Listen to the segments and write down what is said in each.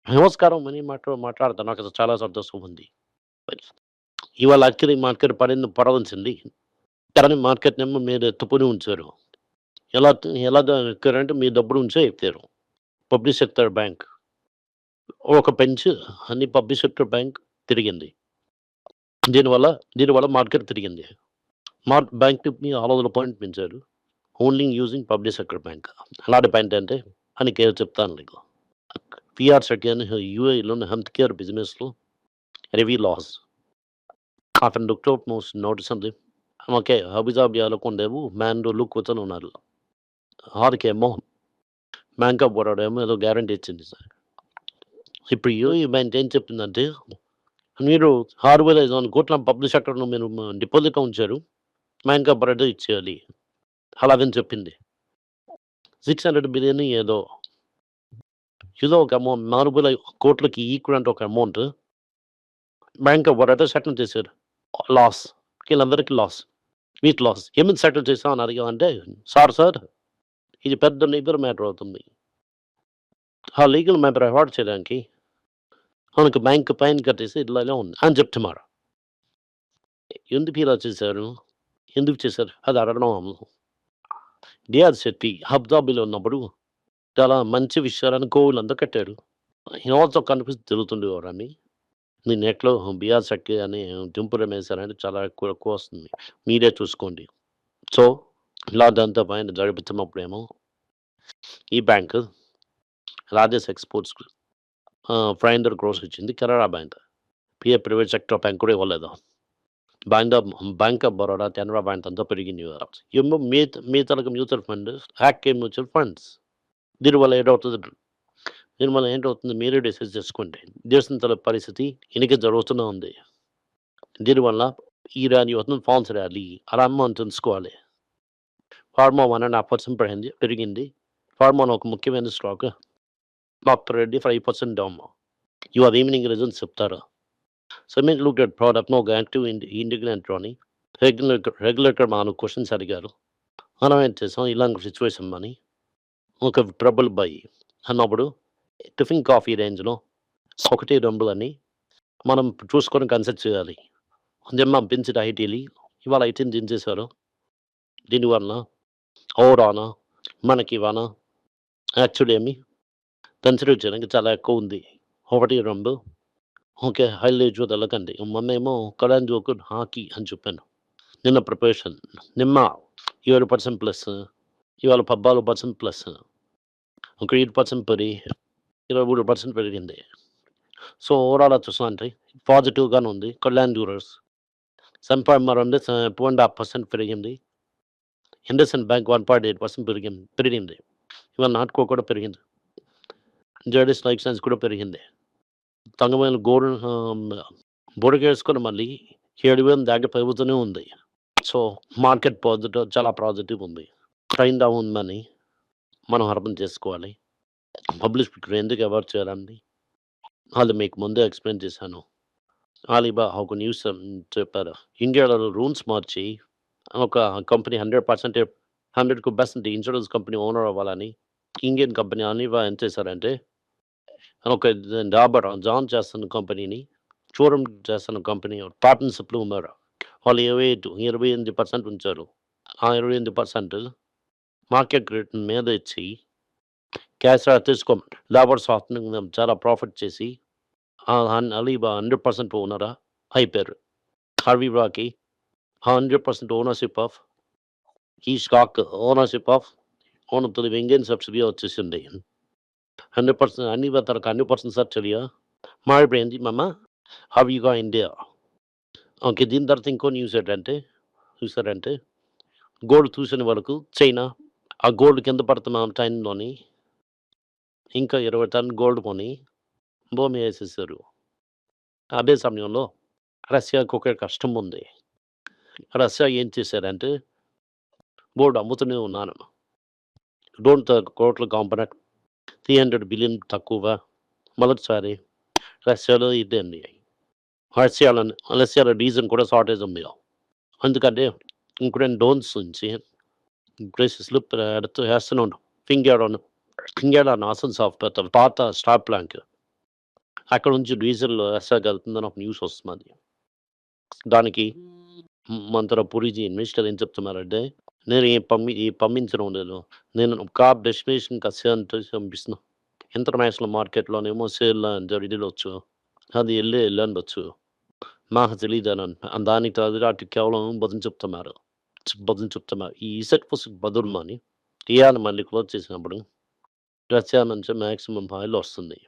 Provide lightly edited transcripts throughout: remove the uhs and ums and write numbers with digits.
నమస్కారం అని మాట్లాడతాను. నాకు చాలా సంతోషం ఉంది. ఇవాళ యాక్చువల్లీ మార్కెట్ పడవలసింది. కానీ మార్కెట్‌నేమో మీరు ఎత్తుకొని ఉంచారు. ఎలా ఎక్కారంటే మీ డబ్బులు ఉంచే ఎక్కారు. పబ్లిక్ సెక్టార్ బ్యాంక్ ఒక బెంచ్ అన్ని పబ్లిక్ సెక్టార్ బ్యాంక్ తిరిగింది. దీనివల్ల దీనివల్ల మార్కెట్ తిరిగింది. బ్యాంక్‌ని మీ 600 పాయింట్ పెంచారు. Only using public sector bank. అలాంటి పాయింట్ అంటే అని చెప్తాను నీకు. వీఆర్ సెకండ్ యూఏఈలోని హెల్త్ కేర్ బిజినెస్‌లో హెవీ లాస్. అతను లుక్‌అవుట్ నోటీస్ ఉంది. ఓకే. అబుదాబి కొండేమో మ్యాన్‌డోలు కూర్చొనున్నారు. ఆడికేమో బ్యాంక్ ఆఫ్ బరోడా ఏమో ఏదో గ్యారంటీ ఇచ్చింది సార్. ఇప్పుడు యూఏఈ బ్యాంక్ ఏం చెప్తుందంటే, మీరు 6,500 పబ్లిక్ సెక్టార్‌లో మీరు డిపాజిట్‌లో ఉంచారు. బ్యాంక్ ఆఫ్ బరోడా ఇచ్చేయాలి. అలాగని చెప్పింది. 600 బిలియన్ ఏదో ఒక 4,000,00,00,000కి ఈక్వలెంట్ ఒక amount bank of Baroda settle చేశారు. లాస్. వీళ్ళందరికీ లాస్. మీకు లాస్. ఏమని సెటిల్ చేసావు అని అడిగామంటే, సార్ ఇది పెద్ద లీగల్ మ్యాటర్ అవుతుంది. ఆ లీగల్ మ్యాటర్ అవాయిడ్ చేయడానికి మనకు బ్యాంక్ ఫైన్ కట్టేసి ఇలా ఉంది అని చెప్తున్నారు. ఎందుకు ఇలా చేశారు? ఎందుకు చేశారు? అది అడగడం. డిఆర్ శెట్టి అబుదాబిలో ఉన్నప్పుడు చాలా మంచి విషయాలను కోవులంతా కట్టారు. హి ఆల్సో కనిపిస్తూ తిరుగుతుండేవారని. మీ నెట్‌లో బిఆర్ శెట్టి అని డింపుల్ రమేశారంటే చాలా ఎక్కువ వస్తుంది. మీరే చూసుకోండి. సో, ఇలాంటిదంతా పైన జరుగుతున్నప్పుడేమో ఈ బ్యాంకు రాజేష్ ఎక్స్‌పోర్ట్స్ 500 క్రోర్స్ ఇచ్చింది. Canara bank. Private sector bank కూడా ఇవ్వలేదు. Bank of Baroda, Canara bank అంతా పెరిగినాయి. ఏమో మిగతాలకు మ్యూచువల్ ఫండ్, హ్యాక్ మ్యూచువల్ ఫండ్స్. దీనివల్ల ఏంటవుతుంది మీరే డిసైడ్ చేసుకోండి. దేశం పరిస్థితి ఇనకే జరుగుతూనే ఉంది. దీనివల్ల ఇరాన్ యువతను ఫాన్స్ ర్యాలీ అలా మనం తెలుసుకోవాలి. ఫార్మా 1.5% పెరిగింది. ఫార్మాలో ఒక ముఖ్యమైన స్టాక్ డాక్టర్ రెడ్డి 5% డౌన్. ఇవాళ ఈవినింగ్ రిజల్ట్స్ చెప్తారు. Cement looked at product ఒక యాక్టివ్ ఇంటిగ్రేటర్‌ని రెగ్యులేటర్ మనం క్వెషన్స్ అడిగారు. మనం ఏం చేసాం ఇలాంటి సిట్యుయేషన్ అని ఒక ట్రబుల్ బై అన్నప్పుడు టిఫిన్ కాఫీ రేంజ్‌లో 1, 2 అని మనం చూసుకొని కన్సిడర్ చేయాలి. నిన్న పెంచిన ఐటీలు ఇవాళ ఐటీని దించేశారు. దీనివల్ల ఓవరానా మనకి ఇవాళ యాక్చువల్లీ కన్సిడర్ చేయడానికి చాలా ఎక్కువ ఉంది. 1, 2 ఓకే. హైలైట్ వెళ్ళకండి. మొన్నేమో కళ్యాణ్ జోకర్ హాకీ అని చెప్పాను. నిన్న ప్రిపరేషన్ నిన్న 7% ప్లస్, ఇవాళ 14% ప్లస్. ఒక 8% 23% పెరిగింది. సో, ఓవరాల్ చూసామంటే పాజిటివ్‌గానే ఉంది. కళ్యాణ్ జ్యువెలర్స్ సన్‌ఫార్మా 2.5% పెరిగింది. ఇండస్ఇండ్ బ్యాంక్ 1.8% పెరిగింది. ఇవాళ నాట్కో కూడా పెరిగింది. జేడీఎస్ లైఫ్ సైన్స్ కూడా పెరిగింది. తంగమైన బుడగేస్ కూడా మళ్ళీ 7,000 దాకా పెరుగుతూనే ఉంది. సో, మార్కెట్ చాలా పాజిటివ్ ఉంది. ట్రైన్ డౌన్ ఉందని మనం అర్థం చేసుకోవాలి. పబ్లిక్ స్పీకర్ ఎందుకు అవాయిడ్ చేయాలండి? అది మీకు ముందే ఎక్స్‌ప్లెయిన్ చేశాను. ఒక న్యూస్ చెప్పారు. ఇండియాలో రూల్స్ మార్చి ఒక కంపెనీ 100% ఇన్స్యూరెన్స్ కంపెనీ ఓనర్ అవ్వాలని ఇండియన్ కంపెనీ అనివా ఏం చేశారంటే ఒక జాన్ చేస్తున్న కంపెనీని చూరం చేస్తున్న కంపెనీ పార్ట్నర్‌షిప్‌లో ఉన్నారు. వాళ్ళు 28% ఉంచారు. ఆ 28% మార్కెట్ రేట్ మీద ఇచ్చి క్యాష్ లేబర్ సాఫ్ట్‌వేర్ చాలా ప్రాఫిట్ చేసి అలీబా 100% ఓనరా అయిపోయారు. అలీబాబాకి 100% ఈ stock ownership of Indian subsidy వచ్చేసింది. 100% అనివా తనకు 100% సబ్సిడీయా మారిపోయింది మామ. అవిగా ఇండియా. ఓకే. దీని తర్వాత ఇంకో న్యూస్ ఏంటంటే చూసారంటే గోల్డ్ చూసిన వరకు చైనా ఆ గోల్డ్ కింద పడుతున్న టైంలోని ఇంకా 20 టన్నుల గోల్డ్ కొని భూమి వేసేసారు. అదే సమయంలో రష్యాకు ఒక కష్టం ఉంది. రష్యా ఏం చేశారంటే గోల్డ్ అమ్ముతూనే ఉన్నాను. కోట్ల కాంపనెంట్ 300 బిలియన్ తక్కువ. మొదటిసారి రష్యాలో ఇదండి. రష్యాలో డీజిల్ కూడా షార్టేజ్ ఉంది. అందుకంటే యుక్రెయిన్ డ్రోన్స్ నుంచి ప్రైసెస్‌లు వేస్తున్నాను. ఫింగర్ ఆన్ ఆసన్ సాఫ్ట్‌వేర్ పాత స్టార్ ప్లాంక్ అక్కడ నుంచి డీజిల్ రష్యాకి వెళ్తుందని ఒక న్యూస్ వస్తున్నది. దానికి మంతర పూరిజీ ఇన్వెస్టర్ ఏం చెప్తున్నారంటే, నేను పంపించడం లేదు. నేను ఒక డెస్టినేషన్‌కి వచ్చేంత పంపిస్తున్నా. International మార్కెట్‌లోనేమో sale జరిగినొచ్చు. అది ఎళ్ళుండొచ్చు. నాకు తెలీదనన్ దానికి తగ్గట్టు కేవలం బదులు చెప్తున్నారు. బదులు చెప్తున్నారు. ఈ ఇసెట్ ఫస్ట్ బదులుమని ఇయాల మళ్ళీ క్లోజ్ చేసినప్పుడు రష్యా నుంచి మాక్సిమం ఆయిల్ వస్తుంది.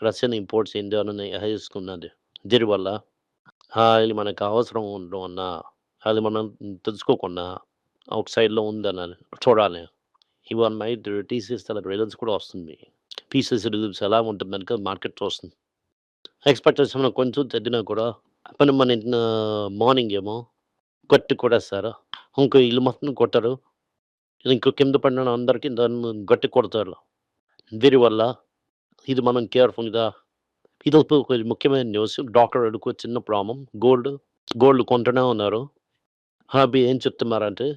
రష్యన్ ఇంపోర్ట్స్ ఇండియాలోనే చేసుకున్నది. దీనివల్ల ఆయిల్ మనకు అవసరం ఉండడం వలన అది మనం తెలుసుకోకుండా అవుట్ సైడ్‌లో ఉందని చూడాలి. ఇవాళ నైట్ టీసీఎస్ రిజల్ట్స్ కూడా వస్తుంది. పీసీఎస్ రిజల్ట్స్ ఎలా ఉంటుందనుక మార్కెట్ చూస్తుంది. ఎక్స్‌పెక్టేషన్ కొంచెం తగ్గినా కూడా మన మార్నింగ్ ఏమో గట్టి కొట్టేస్తారు. ఇంకో ఇల్లు మొత్తం కొట్టరు. ఇంకో కింద పడిన అందరికి దాన్ని గట్టి కొడతారు. దీనివల్ల ఇది మనం కేర్‌ఫుల్‌గా ఇదొక కొంచెం ముఖ్యమైన న్యూస్. డాక్టర్‌లకు చిన్న ప్రాబ్లమ్ గోల్డ్ కొంటూనే ఉన్నారు. అవి ఏం చెప్తున్నారంటే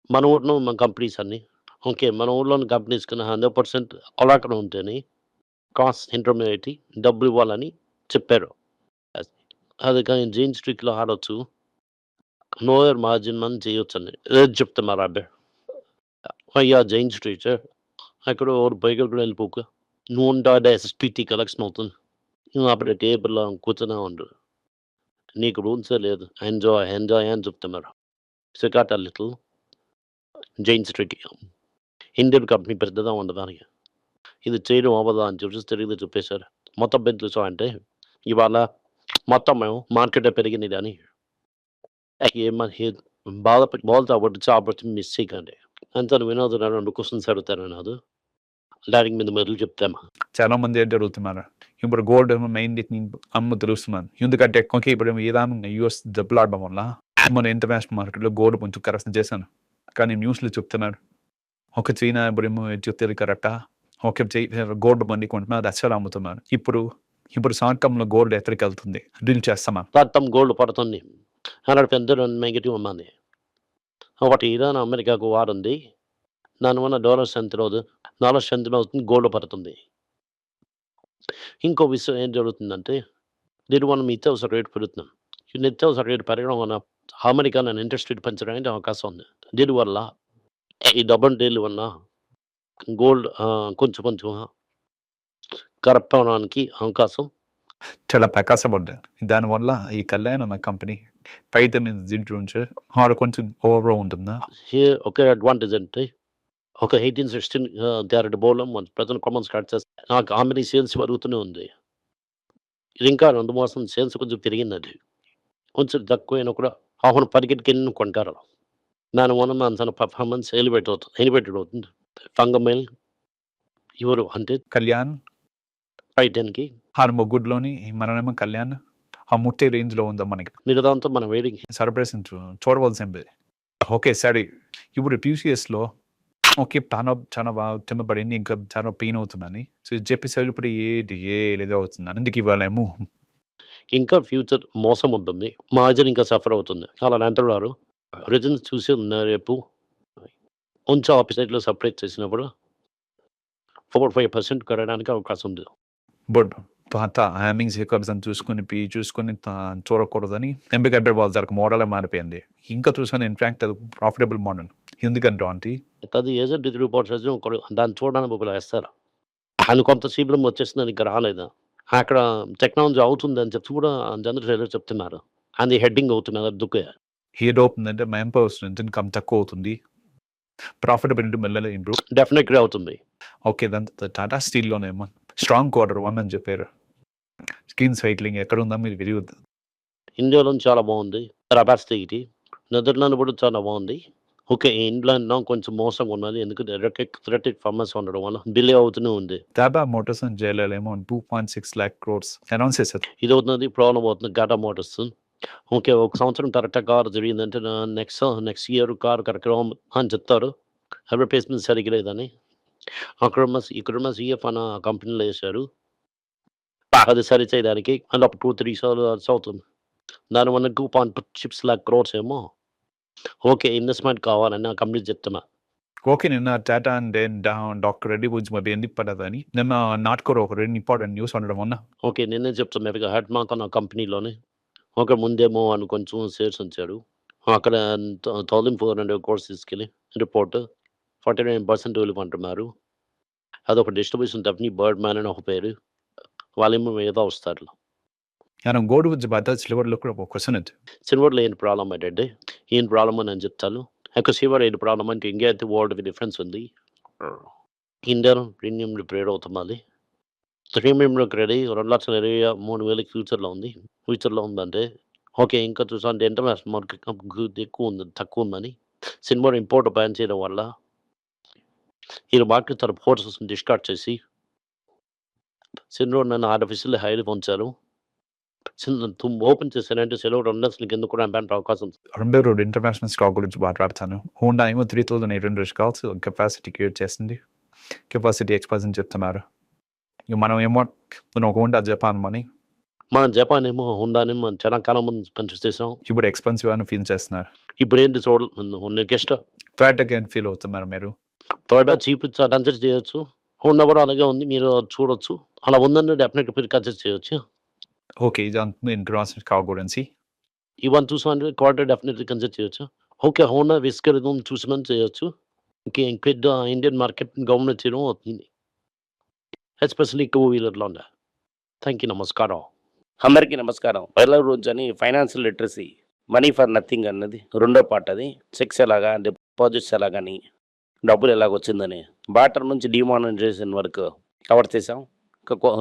మన ఊర్లో ఉన్న కంపెనీస్ అన్నీ ఓకే. మన ఊర్లోని కంపెనీస్ కన్నా 100% అలాగే ఉంటేనే కాస్ట్ ఇంటర్మీడియేట్‌కి డబ్బులు ఇవ్వాలని చెప్పారు. అది కానీ జీన్ స్ట్రీట్‌లో ఆడొచ్చు. లోయర్ మార్జిన్ అని చేయొచ్చని చెప్తున్నారు అబ్బే. అయ్యా జైన్ స్ట్రీట్ అక్కడ ஒரு బైకులు కూడా వెళ్ళిపోక. నువ్వు ఉంటాడే ఎస్ఎస్‌పిటీ కలెక్షన్ అవుతుంది. నువ్వు అప్పుడు టేబుల్‌లో కూర్చొనే ఉండు. నీకు రూల్సే లేదు. ఎంజాయ్ అని చెప్తున్నారు. So got a little Jain street Indian company పెద్దగా ఉండదానికి. ఇది చేయడం అవ్వదా అని చెప్పేసి తెలియదు చెప్పేశారు. మొత్తం మీద చూసావంటే ఇవాళ మొత్తం మేము మార్కెట్ పెరిగినదని ఏమని బాధతో వచ్చే ఆపర్చునిటీ మిస్ చేయకండి. అంతా వినోద్ 2 క్వెషన్స్ అడుగుతాను వినోద్. దానికి మీద మొదలు చెప్తామా? చాలా మంది ఏంటి అడుగుతున్నారు. ఇప్పుడు గోల్డ్ మెయిన్‌లీ అమ్మ తెలుస్తున్నాను. ఎందుకంటే ఓకే ఇప్పుడు ఏదైనా యూఎస్ దెబ్బలాడడం వల్ల మన ఇంటర్నేషనల్ మార్కెట్‌లో గోల్డ్ కొంచెం కరెక్షన్ చేశాను. కానీ న్యూస్‌లో చెప్తున్నారు. ఒక చైనా ఇప్పుడేమో చెప్తారు కరెక్టా? ఓకే గోల్డ్ బండి కొంటున్నారు రష్యాలో అమ్ముతున్నారు. ఇప్పుడు సాయంకాలంలో గోల్డ్ ఎక్కడికెళ్తుంది? డీల్ చేస్తామా? మొత్తం గోల్డ్ పడుతుంది. అలాంటి పెద్ద నెగెటివ్ ఉన్నది. ఒకటి ఇరాన్ అమెరికాకు వార్ ఉంది. దానివల్ల డాలర్ స్ట్రెంత్ అవుతుంది. గోల్డ్ పడుతుంది. ఇంకో విషయం ఏం జరుగుతుందంటే దీనివల్ల నిత్యావసర రేటు పెరుగుతున్నాం. ఈ నిత్యావసర రేటు పెరగడం వల్ల అమెరికాలో ఇంట్రెస్ట్ రేట్ పెంచడానికి అవకాశం ఉంది. దీనివల్ల ఈ డబుల్ డీల్ వల్ల గోల్డ్ కొంచెం కరెక్ట్ అవ్వడానికి అవకాశం చాలా ప్రకాశం ఉంది. దానివల్ల ఈ కళ్యాణ్ అన్న కంపెనీ పైన దీంట్లో నుంచి కొంచెం ఓవర్ ఉంటుందా? ఒకే అడ్వాంటేజ్ అంటే ఒక 18-16 carrot bowl present common start చేస్తే ఆ కంపెనీ సేల్స్ పెరుగుతూనే ఉంది. ఇది ఇంకా 2 మాసం సేల్స్ కొంచెం పెరిగిందండి. కొంచెం తక్కువైనా కూడా అవును పరిగెట్టుకెళ్ళి కొంటారు. దానివల్ల మన తన పర్ఫార్మెన్స్ ఎలివేటెడ్ అవుతుంది. ఫంగమైల్ ఎవరు అంటే కళ్యాణ్ టైటాన్‌కి ముగ్గురులోని మనమేమో కళ్యాణ్ ఆ ముట్టే రేంజ్‌లో ఉందా మనకి? మిగతాదంతా మన వెయిటింగ్. సర్ప్రైజ్ చూడవలసిందే. ఓకే సరే. ఇప్పుడు టీసీఎస్‌లో ఓకే చాలా బాగా తిమ్మబడింది. ఇంకా చాలా పెయిన్ అవుతుందని. సో చెప్పేసారు ఇప్పుడు ఏదో అవుతుందని. ఎందుకు ఇవ్వాలేమో ఇంకా ఫ్యూచర్ మోసం ఉంటుంది. మార్జిన్ ఇంకా సఫర్ అవుతుంది. అలా అంటున్నారు. రిజల్ట్స్ చూసి రేపు కొంచెం అప్సైడ్‌లో సపరేట్ చేసినప్పుడు 4-5% పెరగడానికి అవకాశం ఉంది. బట్ పాత హ్యామింగ్స్ హికప్స్ అని చూసుకొని చూడకూడదని ఎందుకంటే వాళ్ళ మోడలే మారిపోయింది. ఇంకా చూసాను ఇన్‌ఫాక్ట్ అది ప్రాఫిటబుల్ మోడల్. ఎందుకంటే ఆంటీ అది ఏజెంట్ రిపోర్ట్స్ ఒకడు దాన్ని చూడడానికి ఒకళ్ళు వేస్తారు. ఆయన కొంత శీఘ్రం వచ్చేసిందని ఇంకా రాలేదు. అక్కడ టెక్నాలజీ అవుతుందని చెప్పి కూడా జనరల్ చెప్తున్నారు. అది హెడ్డింగ్ అవుతున్నది అందుకే. ఏదవుతుందంటే మ్యాన్ పవర్ స్ట్రెంత్ ఇన్‌కమ్ తక్కువ అవుతుంది. ప్రాఫిటబిలిటీ మెల్లగా ఇంప్రూవ్. డెఫినెట్‌గా అవుతుంది. ఓకే. టాటా స్టీల్‌లోనేమో స్ట్రాంగ్ క్వార్టర్ 1 అని చెప్పారు. స్కిన్ సైక్లింగ్ ఎక్కడుందా మీరు విరిగొద్దు. ఇండియాలో చాలా బాగుంది. కెపాసిటీ నెదర్లాండ్ కూడా చాలా బాగుంది. ఓకే. ఇంగ్లాండ్‌లో కొంచెం మోసంగా ఉన్నది. ఎందుకంటే ఎలక్ట్రిక్ ఫార్మర్స్ ఉండడం వల్ల డిలే అవుతూనే ఉంది. టాటా మోటార్స్ అండ్ జేఎల్ఎల్ ఏమో 2.6 లాక్ క్రోర్స్ అనౌన్స్ చేశారు. ఇది అవుతున్నది ప్రాబ్లమ్ అవుతుంది టాటా మోటార్స్. ఓకే. ఒక సంవత్సరం కరెక్ట్‌గా కార్ జరిగిందంటే నెక్స్ట్ ఇయర్ కార్ కరెక్ట్‌గా అని చెప్తారు. అడ్వర్టైజ్‌మెంట్ సరిగ్గా లేదని. ఇక్కడున్న సీఎఫ్ అన్న కంపెనీలో ఏశారు. అది సరి చేయడానికి మళ్ళీ ఒక 2-3 ఇయర్స్ అవుతుంది. దానివల్ల 2.6 లాక్ క్రోర్స్ ఏమో ఓకే. ఇన్వెస్ట్‌మెంట్ కావాలని ఆ కంపెనీ చెప్తున్నా. ఓకే నిన్న టాటా అండ్ డాక్టర్ రెడ్డి గురించి మరి ఎందుకు పడదని నిన్న నాటుకోరు ఒక రెండు ఇంపార్టెంట్ న్యూస్ ఉండడం వల్ల ఓకే. నేనే చెప్తాను మెల్లగా హెడ్మార్క్ అన్న కంపెనీలోనే ఒక ముందేమో అని కొంచెం షేర్స్ ఉంచాడు. అక్కడ 1400 కోర్స్ తీసుకెళ్ళి రిపోర్ట్ 49% విలువంటున్నారు. అదొక డిస్ట్రిబ్యూషన్ కంపెనీ బర్డ్ మ్యాన్ అని ఒక పేరు. వాళ్ళేమో మిగతా వస్తారు. మనం గోల్డ్ గురించి బాగా సిల్వర్లో కూడా ఒక క్వశ్చన్ ఉంది. సిల్వర్‌లో ఏంటి ప్రాబ్లమ్ ఏంటంటే, ఏం ప్రాబ్లమ్ అని నేను చెప్తాను. ఎక్కువ సిల్వర్ ఏంటి ప్రాబ్లమ్ అంటే ఇండియా అయితే వరల్డ్‌కి డిఫరెన్స్ ఉంది. ఇండియాలో ప్రీమియం ట్రేడ్ అవుతుంది. ప్రీమియంలో క్రెడి 2,23,000 ఫ్యూచర్‌లో ఉంది. ఫ్యూచర్‌లో ఉందంటే ఓకే. ఇంకా చూసామంటే ఇంటర్నేషనల్ మార్కెట్ ఎక్కువ ఉంది, తక్కువ ఉందని. సిల్వర్ ఇంపోర్ట్ బ్యాన్ చేయడం వల్ల ఈ మార్కెట్ తన ఫోర్సెస్‌ని డిస్కార్డ్ చేసి సిల్వర్ నన్ను ఆర్టిఫిషియల్ హైలో ఉంచారు. ఓపెన్ చేశానంటే సిల్వర్ 2,00,000 కింద కూడా అమ్మడానికి అవకాశం ఉంది. 2 ఇంటర్నేషనల్ స్టాక్ గురించి మాట్లాడతాను. హోండా ఏమో 3,800 స్టాక్స్ కెపాసిటీ క్రియేట్ చేసింది. కెపాసిటీ ఎక్స్పాన్షన్ చెప్తున్నారు. ఇక మనం ఏమో మనం ఒక హోండా జపాన్ మనీ మన జపాన్ ఏమో హుండానేమో చాలా కాలం ముందు కన్సిడర్ చేసాం. ఇప్పుడు ఎక్స్పెన్సివ్ అని ఫీల్ చేస్తున్నారు. ఇప్పుడేంటి నెక్స్ట్ టొయోటాకి ఏం ఫీల్ అవుతున్నారు మీరు? టొయోటా చీప్ కన్సిడర్ చేయొచ్చు. హోండా కూడా అలాగే ఉంది. మీరు చూడొచ్చు. అలా ఉందని డెఫినెట్‌గా మీరు కన్సిడర్ చేయొచ్చు. ఓకే. ఇది అంతా ఇంటర్నేషనల్ స్టాక్ గురించి. ఈ వన్ చూసామంటే క్వార్టర్ డెఫినెట్‌లీ కన్సిడర్ చేయొచ్చు. ఓకే. హోండా విస్కరితం చూసామని చేయొచ్చు. ఇంకెడ్ ఇండియన్ మార్కెట్ గవర్నమెంట్ చేయడం అవుతుంది. ఎస్పెషల్లీ టూ వీలర్‌లోనే. Thank you. నమస్కారం. అందరికీ నమస్కారం. పైల రోజు అని financial literacy money for nothing అన్నది రెండో పార్ట్. అది చెక్స్ ఎలాగా, డిపాజిట్స్ ఎలాగని, డబ్బులు ఎలాగొచ్చిందని, బార్టర్ నుంచి డిమానిటైజేషన్ వరకు కవర్ చేసాం.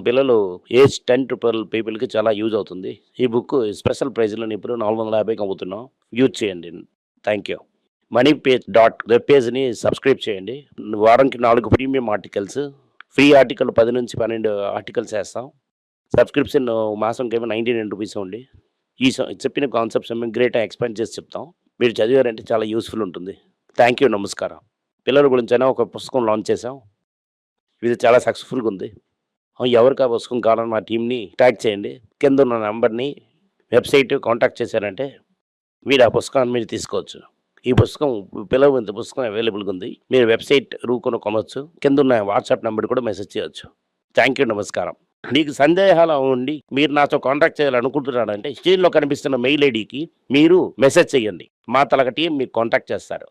పిల్లలు ఏజ్ 10 to 12 పీపుల్కి చాలా యూజ్ అవుతుంది. ఈ బుక్ స్పెషల్ ప్రైజ్లో ఇప్పుడు 450కి అమ్ముతున్నాం. యూజ్ చేయండి. Thank you. Money page web పేజ్ని సబ్స్క్రైబ్ చేయండి. వారానికి 4 ప్రీమియం ఆర్టికల్స్, ఫ్రీ ఆర్టికల్ 10 నుంచి 12 ఆర్టికల్స్ వేస్తాం. సబ్స్క్రిప్షన్ మాసంకేమో 99 రూపీస్ ఉండి చెప్పిన కాన్సెప్ట్స్ ఏమో గ్రేట్గా ఎక్స్ప్లెయిన్ చేసి చెప్తాం. మీరు చదివారంటే చాలా యూస్ఫుల్ ఉంటుంది. Thank you. నమస్కారం. పిల్లల గురించి అయినా ఒక పుస్తకం లాంచ్ చేసాం. ఇది చాలా సక్సెస్ఫుల్గా ఉంది. ఎవరికి ఆ పుస్తకం కావాలని మా టీంని ట్యాగ్ చేయండి. కింద ఉన్న నెంబర్ని వెబ్సైట్ కాంటాక్ట్ చేశారంటే మీరు ఆ పుస్తకాన్ని మీరు తీసుకోవచ్చు. ఈ పుస్తకం పిల్లల పుస్తకం అవైలబుల్గా ఉంది. మీరు వెబ్సైట్ కొనవచ్చు. కింద ఉన్న వాట్సాప్ నెంబర్ కూడా మెసేజ్ చేయవచ్చు. Thank you. నమస్కారం. మీకు సందేహాలు ఉండి మీరు నాతో కాంటాక్ట్ చేయాలనుకుంటున్నారంటే స్క్రీన్లో కనిపిస్తున్న మెయిల్ ఐడికి మీరు మెసేజ్ చేయండి. మా తలక టీం మీకు కాంటాక్ట్ చేస్తారు.